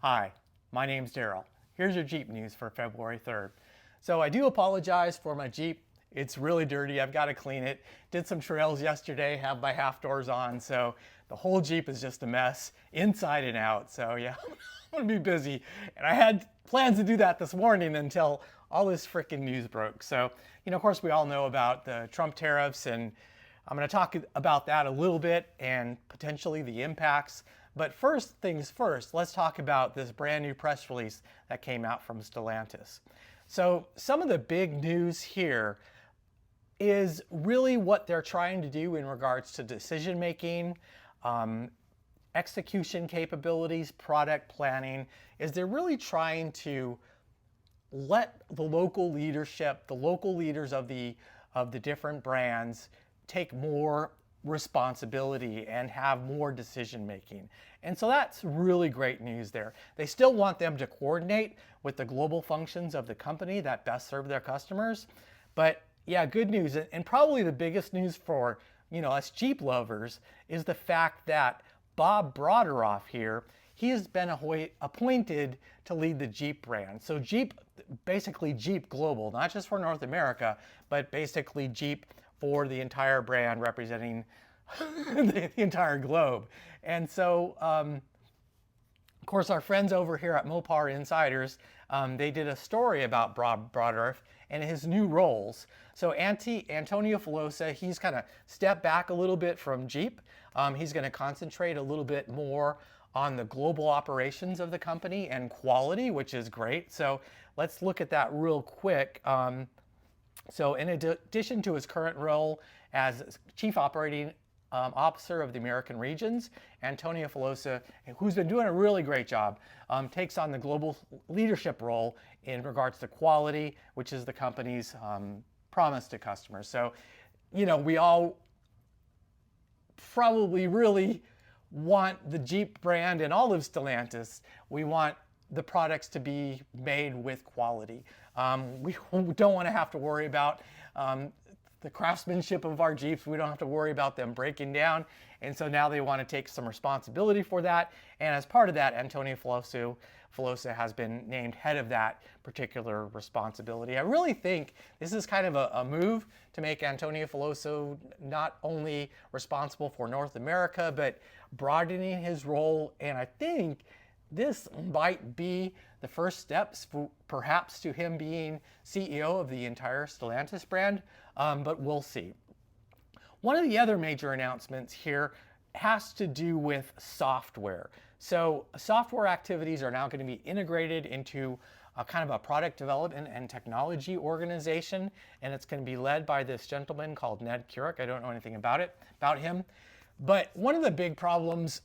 Hi, my name's Daryl. Here's your Jeep news for February 3rd. So I do apologize for my Jeep. It's really dirty. I've got to clean it. Did some trails yesterday, have my half doors on, so the whole Jeep is just a mess, inside and out. So yeah, I'm gonna be busy. And I had plans to do that this morning until all this freaking news broke. So, of course, we all know about the Trump tariffs, and I'm going to talk about that a little bit and potentially the impacts. But first things first, let's talk about this brand new press release that came out from Stellantis. So some of the big news here is really what they're trying to do in regards to decision making, execution capabilities, product planning, is they're really trying to let the local leadership, the local leaders of the different brands take more responsibility and have more decision making. And so that's really great news there. They still want them to coordinate with the global functions of the company that best serve their customers. But yeah, good news. And probably the biggest news for us Jeep lovers is the fact that Bob Broderdorf here, he has been appointed to lead the Jeep brand. So Jeep, basically Jeep Global, not just for North America, but basically Jeep for the entire brand, representing the entire globe. And so, of course, our friends over here at Mopar Insiders, they did a story about Broderdorf and his new roles. So Antonio Filosa, he's kind of stepped back a little bit from Jeep. He's going to concentrate a little bit more on the global operations of the company and quality, which is great. So let's look at that real quick. So in addition to his current role as Chief Operating Officer of the American regions, Antonio Filosa, who's been doing a really great job, takes on the global leadership role in regards to quality, which is the company's promise to customers. So, we all probably really want the Jeep brand and all of Stellantis. We want the products to be made with quality. We don't want to have to worry about the craftsmanship of our Jeeps. We don't have to worry about them breaking down. And so now they want to take some responsibility for that. And as part of that, Antonio Filosa has been named head of that particular responsibility. I really think this is kind of a move to make Antonio Filosa not only responsible for North America, but broadening his role. And I think this might be the first steps perhaps to him being CEO of the entire Stellantis brand, but we'll see. One of the other major announcements here has to do with software. So software activities are now going to be integrated into a kind of a product development and technology organization, and it's going to be led by this gentleman called Ned Curick. I don't know anything about him. But one of the big problems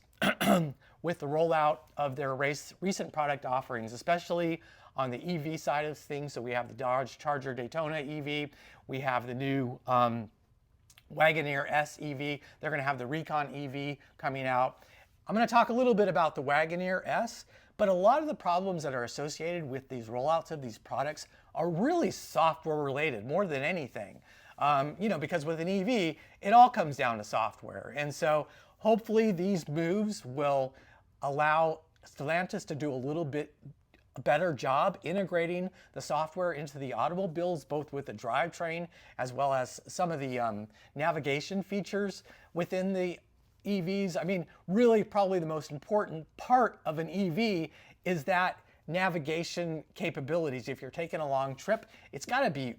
with the rollout of their recent product offerings, especially on the EV side of things. So we have the Dodge Charger Daytona EV, we have the new Wagoneer-S EV, they're going to have the Recon EV coming out. I'm going to talk a little bit about the Wagoneer-S, but a lot of the problems that are associated with these rollouts of these products are really software related more than anything. Because with an EV, it all comes down to software. And so hopefully these moves will allow Stellantis to do a little bit better job integrating the software into the automobiles, both with the drivetrain as well as some of the navigation features within the EVs. I mean, really probably the most important part of an EV is that navigation capabilities. If you're taking a long trip, it's got to be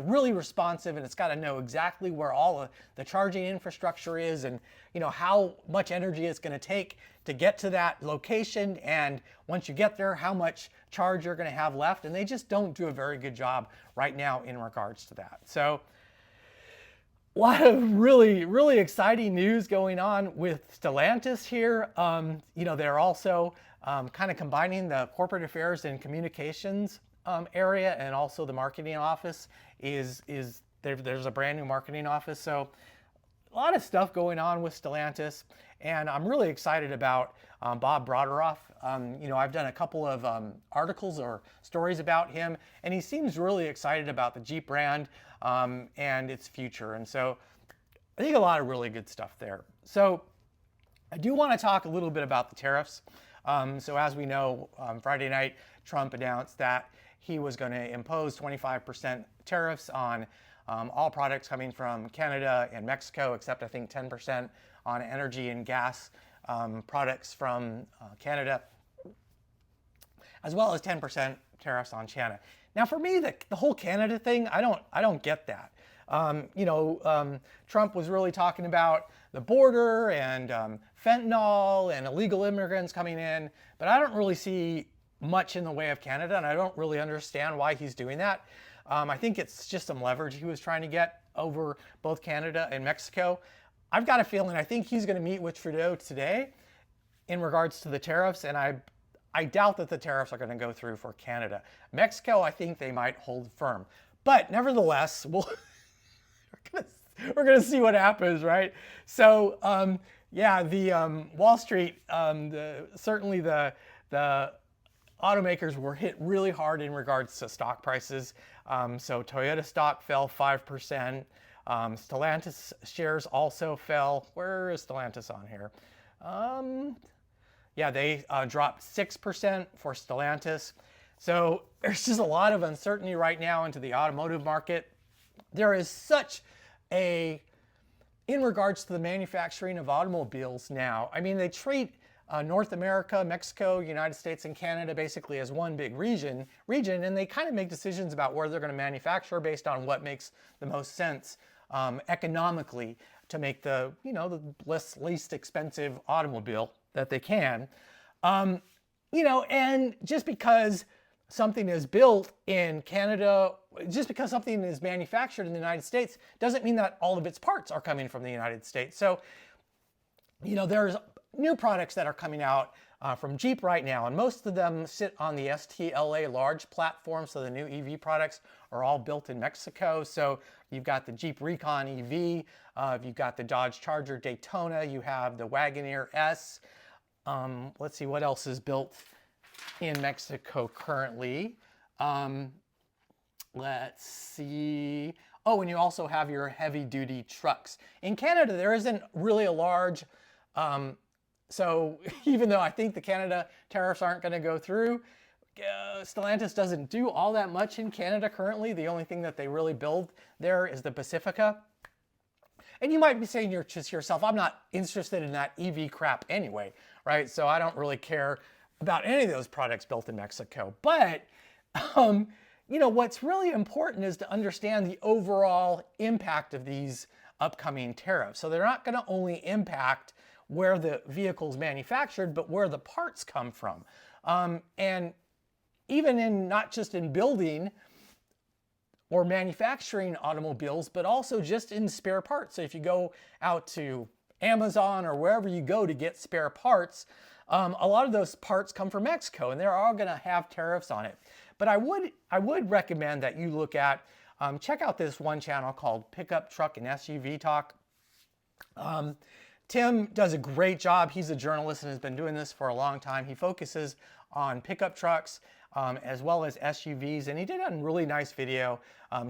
really responsive, and it's got to know exactly where all of the charging infrastructure is, and how much energy it's going to take to get to that location, and once you get there, how much charge you're going to have left. And they just don't do a very good job right now in regards to that. So a lot of really, really exciting news going on with Stellantis here. They're also kind of combining the corporate affairs and communications area, and also the marketing office there's a brand new marketing office. So a lot of stuff going on with Stellantis, and I'm really excited about Bob Broderdorf. I've done a couple of articles or stories about him, and he seems really excited about the Jeep brand and its future. And so I think a lot of really good stuff there. So I do want to talk a little bit about the tariffs. So as we know, Friday night, Trump announced that he was going to impose 25% tariffs on all products coming from Canada and Mexico, except I think 10% on energy and gas products from Canada, as well as 10% tariffs on China. Now, for me, the whole Canada thing, I don't get that. Trump was really talking about the border and fentanyl and illegal immigrants coming in, but I don't really see much in the way of Canada, and I don't really understand why he's doing that. I think it's just some leverage he was trying to get over both Canada and Mexico. I've got a feeling, I think he's going to meet with Trudeau today in regards to the tariffs, and I doubt that the tariffs are going to go through for Canada. Mexico, I think they might hold firm. But nevertheless, we're going to see what happens, right? So, the Wall Street, certainly the automakers were hit really hard in regards to stock prices. So Toyota stock fell 5%. Stellantis shares also fell. Where is Stellantis on here? They dropped 6% for Stellantis. So there's just a lot of uncertainty right now into the automotive market. There is such in regards to the manufacturing of automobiles now, I mean, they treat North America, Mexico, United States, and Canada basically as one big region, and they kind of make decisions about where they're going to manufacture based on what makes the most sense economically to make the least expensive automobile that they can. And just because something is built in Canada, just because something is manufactured in the United States, doesn't mean that all of its parts are coming from the United States. So, there's new products that are coming out from Jeep right now, and most of them sit on the STLA large platform. So the new EV products are all built in Mexico. So you've got the Jeep Recon EV, you've got the Dodge Charger Daytona, you have the Wagoneer-S. Let's see what else is built in Mexico currently. Let's see. Oh, and you also have your heavy-duty trucks. In Canada, there isn't really a large, so even though I think the Canada tariffs aren't going to go through, Stellantis doesn't do all that much in Canada currently. The only thing that they really build there is the Pacifica. And you might be saying to yourself, I'm not interested in that EV crap anyway, right? So I don't really care about any of those products built in Mexico. But, what's really important is to understand the overall impact of these upcoming tariffs. So they're not going to only impact where the vehicle's manufactured, but where the parts come from. And even not just in building or manufacturing automobiles, but also just in spare parts. So if you go out to Amazon or wherever you go to get spare parts, a lot of those parts come from Mexico, and they're all going to have tariffs on it. But I would recommend that you look at, check out this one channel called Pickup Truck and SUV Talk. Tim does a great job. He's a journalist and has been doing this for a long time. He focuses on pickup trucks as well as SUVs, and he did a really nice video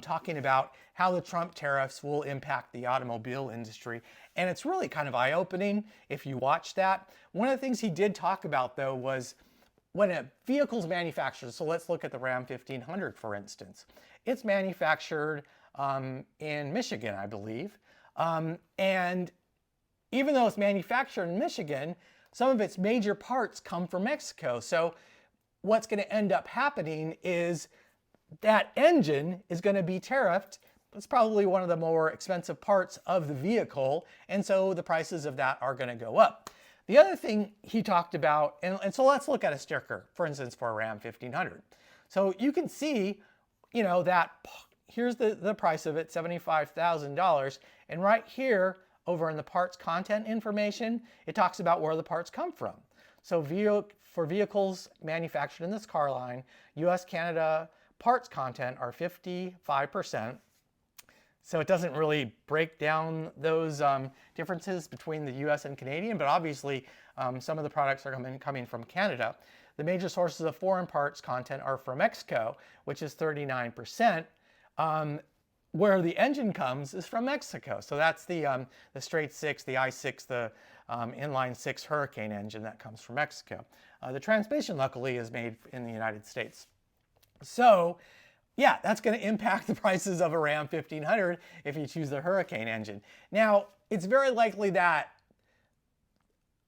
talking about how the Trump tariffs will impact the automobile industry. And it's really kind of eye-opening if you watch that. One of the things he did talk about, though, was when a vehicle's manufactured, so let's look at the Ram 1500, for instance. It's manufactured in Michigan, I believe. And even though it's manufactured in Michigan, some of its major parts come from Mexico. So what's going to end up happening is that engine is going to be tariffed. It's probably one of the more expensive parts of the vehicle, and so the prices of that are going to go up. The other thing he talked about, and so let's look at a sticker, for instance, for a Ram 1500. So you can see, that here's the price of it, $75,000, and right here, over in the parts content information, it talks about where the parts come from. So for vehicles manufactured in this car line, US, Canada parts content are 55%. So it doesn't really break down those differences between the US and Canadian, but obviously some of the products are coming from Canada. The major sources of foreign parts content are from Mexico, which is 39%. Where the engine comes is from Mexico. So that's the straight six, the I6, the inline six Hurricane engine that comes from Mexico. The transmission, luckily, is made in the United States. So, yeah, that's going to impact the prices of a Ram 1500 if you choose the Hurricane engine. Now, it's very likely that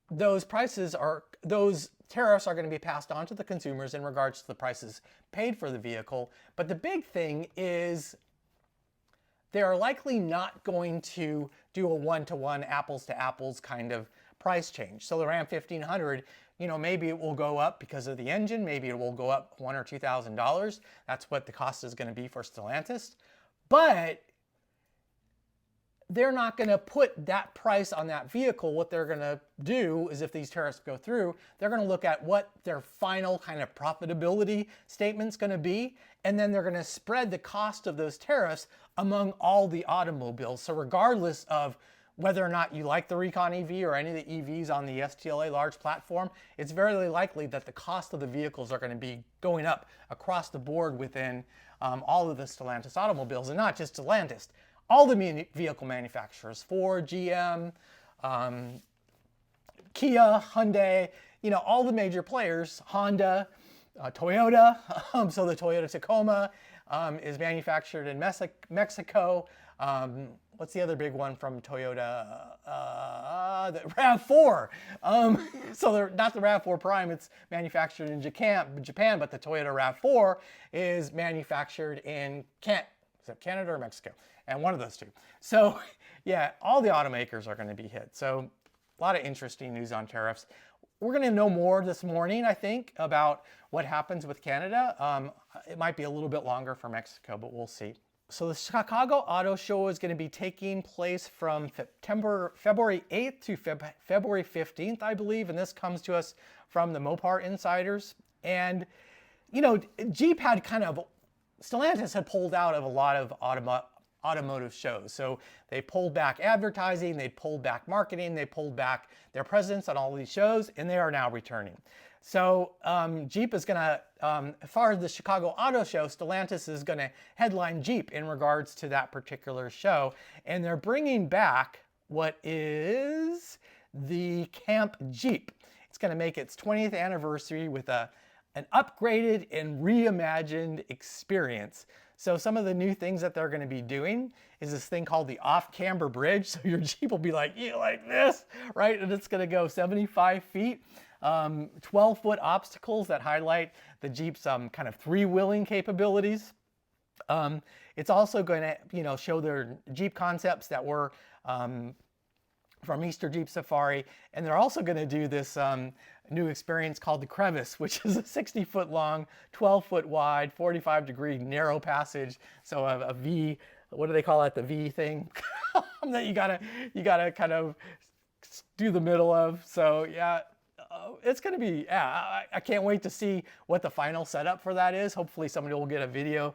those tariffs are going to be passed on to the consumers in regards to the prices paid for the vehicle. But the big thing is they are likely not going to do a one-to-one, apples-to-apples kind of price change. So the Ram 1500, maybe it will go up because of the engine. Maybe it will go up $1,000 or $2,000. That's what the cost is going to be for Stellantis. But they're not going to put that price on that vehicle. What they're going to do is, if these tariffs go through, they're going to look at what their final kind of profitability statement's going to be, and then they're going to spread the cost of those tariffs among all the automobiles. So regardless of whether or not you like the Recon EV or any of the EVs on the STLA large platform, it's very likely that the cost of the vehicles are going to be going up across the board within all of the Stellantis automobiles, and not just Stellantis. All the vehicle manufacturers, Ford, GM, Kia, Hyundai, all the major players, Honda, Toyota. So the Toyota Tacoma is manufactured in Mexico. What's the other big one from Toyota? The RAV4. So they're not the RAV4 Prime, it's manufactured in Japan, but the Toyota RAV4 is manufactured in Canada or Mexico? And one of those two. So yeah, all the automakers are going to be hit. So a lot of interesting news on tariffs. We're going to know more this morning, I think, about what happens with Canada. It might be a little bit longer for Mexico, but we'll see. So the Chicago Auto Show is going to be taking place from February 8th to February 15th, I believe. And this comes to us from the Mopar Insiders. And, Jeep had Stellantis had pulled out of a lot of automotive shows. So they pulled back advertising, they pulled back marketing, they pulled back their presence on all these shows, and they are now returning. So Jeep is going to, as far as the Chicago Auto Show, Stellantis is going to headline Jeep in regards to that particular show. And they're bringing back what is the Camp Jeep. It's going to make its 20th anniversary with an upgraded and reimagined experience. So some of the new things that they're going to be doing is this thing called the Camber Bridge. So your Jeep will be like, like this, right? And it's going to go 75 feet, 12-foot obstacles that highlight the Jeep's kind of three-wheeling capabilities. It's also going to, show their Jeep concepts that were from Easter Jeep Safari. And they're also going to do this new experience called the Crevasse, which is a 60-foot long, 12-foot wide, 45-degree narrow passage. So a V, what do they call it? The V thing that you gotta kind of do the middle of. So yeah, it's gonna be, I can't wait to see what the final setup for that is. Hopefully somebody will get a video,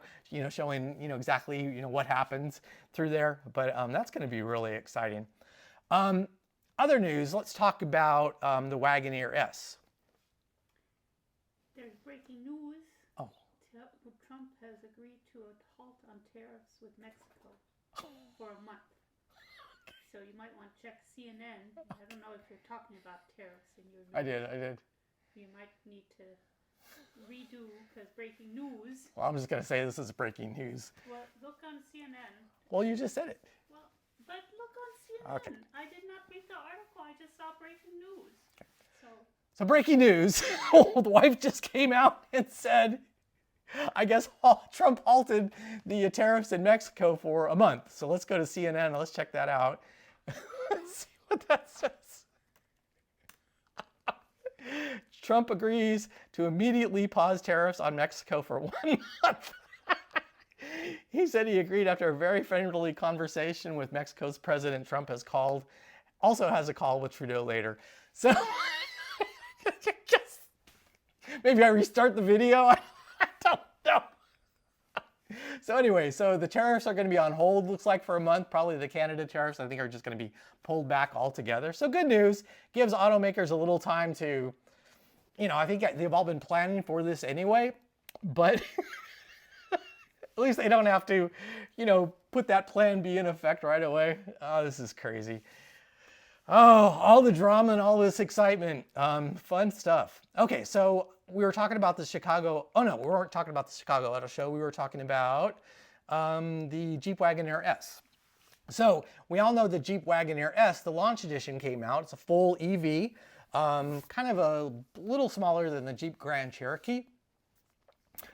showing, exactly, what happens through there. But that's gonna be really exciting. Other news, let's talk about the Wagoneer-S. There's breaking news. Oh. Trump has agreed to a halt on tariffs with Mexico for a month. So you might want to check CNN. I don't know if you're talking about tariffs in your news. I did. You might need to redo, because breaking news. Well, I'm just going to say this is breaking news. Well, look on CNN. Well, you just said it. Well, but look on CNN. Okay. I did not read the article. I just saw breaking news. Okay. So breaking news. The wife just came out and said, I guess Trump halted the tariffs in Mexico for a month. So let's go to CNN and let's check that out. Let's see what that says. Trump agrees to immediately pause tariffs on Mexico for 1 month. He said he agreed after a very friendly conversation with Mexico's president. Trump also has a call with Trudeau later. So maybe I restart the video. I don't know. So anyway, so the tariffs are going to be on hold, looks like, for a month. Probably the Canada tariffs, I think, are just going to be pulled back altogether. So good news. Gives automakers a little time to, I think they've all been planning for this anyway. But at least they don't have to, put that plan B in effect right away. Oh, this is crazy. Oh, all the drama and all this excitement. Fun stuff. Okay, so we were talking about the Chicago. Oh no, we weren't talking about the Chicago Auto Show. We were talking about the Jeep Wagoneer-S. So we all know the Jeep Wagoneer-S, the launch edition came out. It's a full EV, kind of a little smaller than the Jeep Grand Cherokee.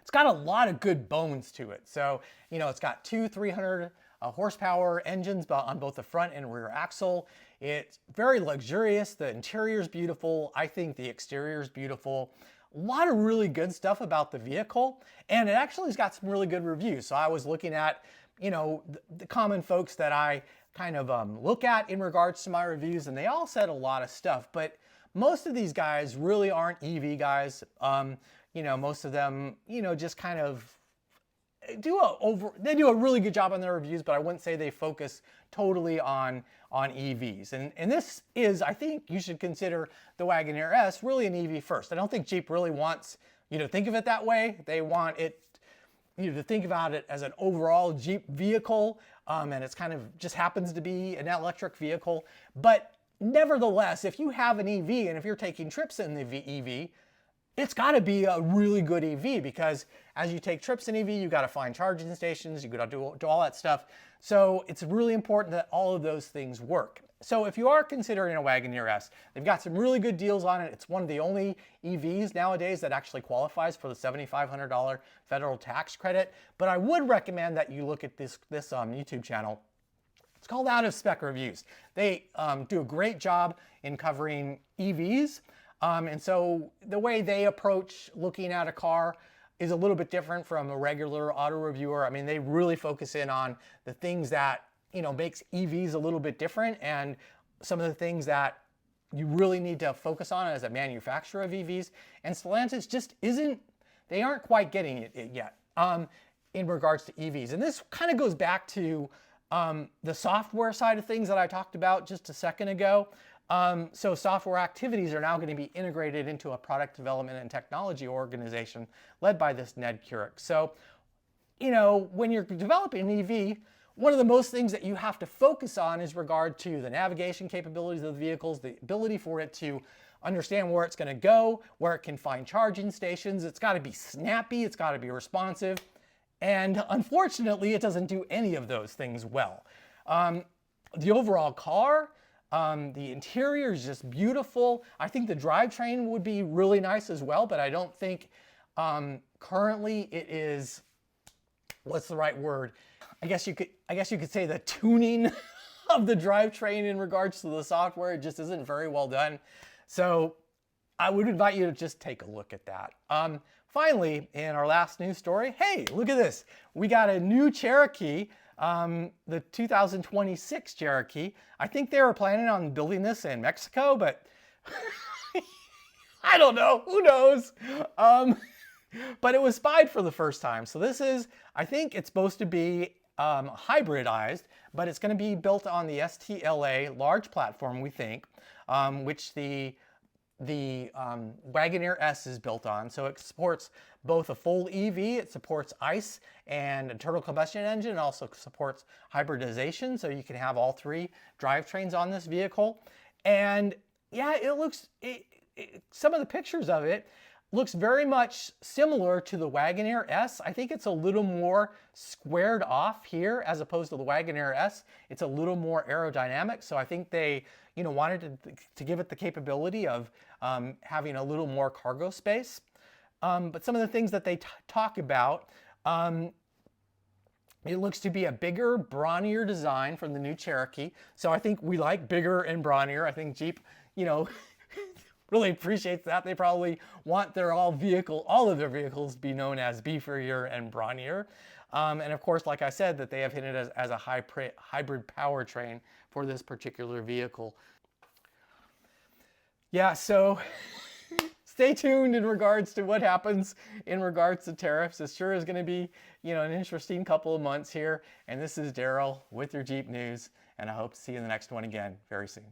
It's got a lot of good bones to it. So, it's got two 300 horsepower engines on both the front and rear axle. It's very luxurious. The interior is beautiful. I think the exterior is beautiful. A lot of really good stuff about the vehicle, and it actually has got some really good reviews. So I was looking at, the common folks that I kind of look at in regards to my reviews, and they all said a lot of stuff, but most of these guys really aren't EV guys. Most of them, just kind of do a really good job on their reviews, but I wouldn't say they focus totally on EVs. And this is, I think you should consider the Wagoneer-S really an EV first. I don't think Jeep really wants you to think of it that way. They want it to think about it as an overall Jeep vehicle, and it's kind of just happens to be an electric vehicle. But nevertheless, if you have an EV and if you're taking trips in the EV, it's got to be a really good EV, because as you take trips in EV, you got to find charging stations, you got to do all that stuff. So it's really important that all of those things work. So if you are considering a Wagoneer-S, they've got some really good deals on it. It's one of the only EVs nowadays that actually qualifies for the $7,500 federal tax credit. But I would recommend that you look at this YouTube channel. It's called Out of Spec Reviews. They do a great job in covering EVs. And so the way they approach looking at a car is a little bit different from a regular auto reviewer. I mean, they really focus in on the things that, makes EVs a little bit different, and some of the things that you really need to focus on as a manufacturer of EVs. And Stellantis just they aren't quite getting it yet in regards to EVs. And this kind of goes back to the software side of things that I talked about just a second ago. So software activities are now going to be integrated into a product development and technology organization led by this Ned Curic. So, when you're developing an EV, one of the most things that you have to focus on is regard to the navigation capabilities of the vehicles, the ability for it to understand where it's going to go, where it can find charging stations. It's got to be snappy. It's got to be responsive. And unfortunately, it doesn't do any of those things well. The overall car, the interior is just beautiful. I think the drivetrain would be really nice as well, but I don't think currently it is, what's the right word? I guess you could say the tuning of the drivetrain in regards to the software just isn't very well done. So I would invite you to just take a look at that. Finally, in our last news story, hey, look at this. We got a new Cherokee. The 2026 Cherokee. I think they were planning on building this in Mexico, but I don't know. Who knows? But it was spied for the first time. So this is, I think it's supposed to be hybridized, but it's going to be built on the STLA large platform, we think, which the Wagoneer-S is built on. So it supports both a full EV, it supports ICE and internal combustion engine, and also supports hybridization, so you can have all three drivetrains on this vehicle. And yeah, some of the pictures of it looks very much similar to the Wagoneer-S. I think it's a little more squared off here as opposed to the Wagoneer-S. It's a little more aerodynamic, so I think they wanted to give it the capability of having a little more cargo space. But some of the things that they talk about, it looks to be a bigger, brawnier design from the new Cherokee. So I think we like bigger and brawnier. I think Jeep, really appreciates that. They probably want all of their vehicles to be known as beefier and brawnier. And of course, like I said, that they have hit it as a hybrid powertrain for this particular vehicle. Yeah, so stay tuned in regards to what happens in regards to tariffs. It sure is going to be, an interesting couple of months here. And this is Daryl with your Jeep News, and I hope to see you in the next one again very soon.